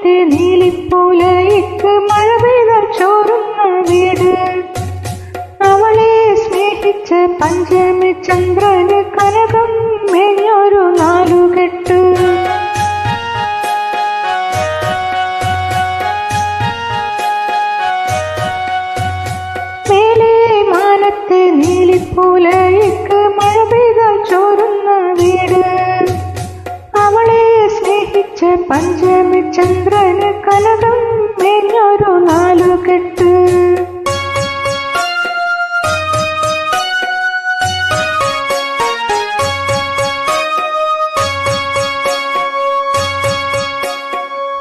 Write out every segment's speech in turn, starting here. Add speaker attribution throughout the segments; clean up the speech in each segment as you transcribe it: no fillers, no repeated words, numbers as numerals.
Speaker 1: മാനത്തെ നീലിപ്പൂലയ്ക്ക് മഴ പെയ്താൽ ചോരുന്ന വീട്. അവളെ സ്നേഹിച്ച പഞ്ചമി ചന്ദ്രന് കനകം മേഞ്ഞൊരു നാലുകെട്ട്. മേലെ മാനത്തെ നീലിപ്പൂലയ്ക്ക് മഴ പെയ്താൽ ചോരുന്ന വീട്. അവളെ സ്നേഹിച്ച പഞ്ചമി ചന്ദ്രന് കനകം മേഞ്ഞൊരു നാലുകെട്ട്.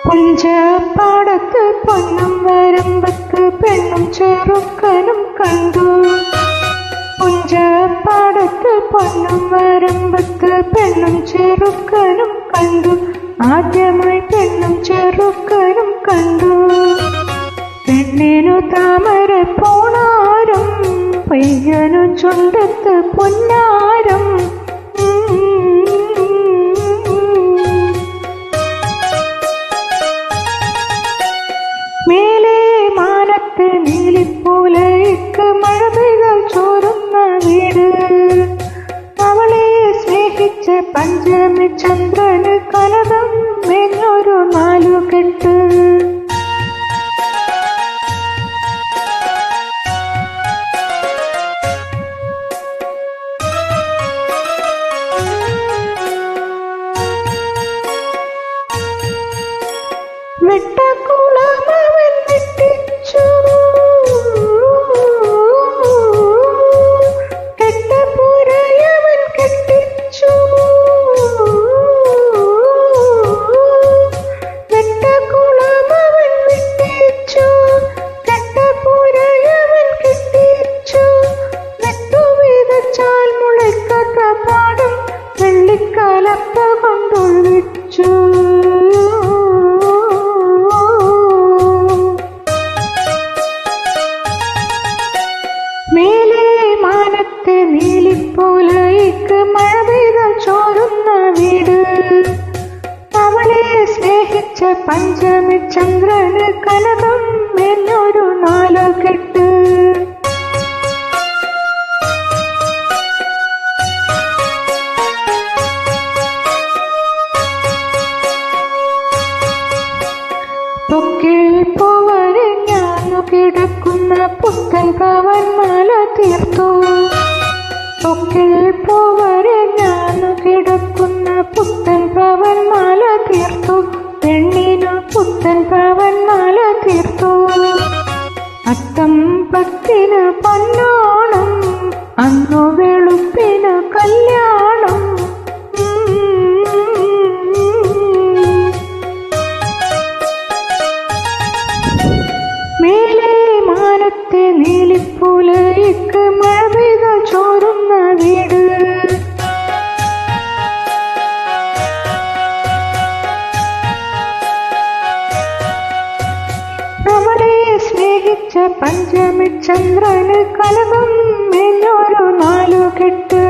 Speaker 1: പുഞ്ചപ്പാടത്ത് പൊന്നും വരമ്പത്ത് പെണ്ണും ചെറുക്കനും കണ്ടു. പുഞ്ചപ്പാടത്ത് പൊന്നും വരമ്പത്ത് പെണ്ണും ചെറുക്കനും കണ്ടു. ആദ്യമായി പെണ്ണും ചെറുക്കനും കണ്ടു. പെണ്ണിനു താമര പോണാരം, പയ്യനു ചുണ്ടത്ത് പൊന്നാരം. മേലെ മാനത്തെ നീലിപ്പൂലയ്ക്ക് മഴ പെയ്താൽ ചോരുന്ന വീട്. അവളെ സ്നേഹിച്ച പഞ്ചമി ചന്ദ്രന് കനകം മേഞ്ഞൊരു നാലുകെട്ട്. വെട്ടക്കുളമവൻ വെട്ടിച്ചു, കെട്ടപ്പുരയവൻ കെട്ടിച്ചു. വെട്ടക്കുളമവൻ വെട്ടിച്ചു, കെട്ടപ്പുരയവൻ കെട്ടിച്ചു. വെട്ടുവിതച്ചാൽ മുളയ്ക്കാത്ത പാടം വെള്ളിക്കാലപ്പ കൊണ്ടൊഴിച്ചു. മേലെ മാനത്തെ നീലിപ്പൂലയ്ക്ക് മഴ പെയ്താൽ ചോരുന്ന വീട്. അവളെ സ്നേഹിച്ച പഞ്ചമി ചന്ദ്രന് കനകം മേഞ്ഞൊരു നാലുകെട്ട്. തൊക്കിൽ പൂവരെ ഞാനു കിടക്കുന്ന പുത്തൻ പവൻമാല തീർത്തു. തൊക്കിൽ പൂവരെ ഞാനു കിടക്കുന്ന പുത്തൻ പവൻമാല തീർത്തു. പെണ്ണിനു പുത്തൻ പവൻമാല തീർത്തു. അത്തം പത്തിന് പൊന്നോണം, അന്നു വെളുപ്പിന് കല്യാണം. മേലെ മാനത്തെ നീലിപ്പൂലയ്ക്ക് മഴ പെയ്താൽ ചോരുന്ന വീട്. അവളെ സ്നേഹിച്ച പഞ്ചമി ചന്ദ്രന് കനകം മേഞ്ഞൊരു നാലുകെട്ട്.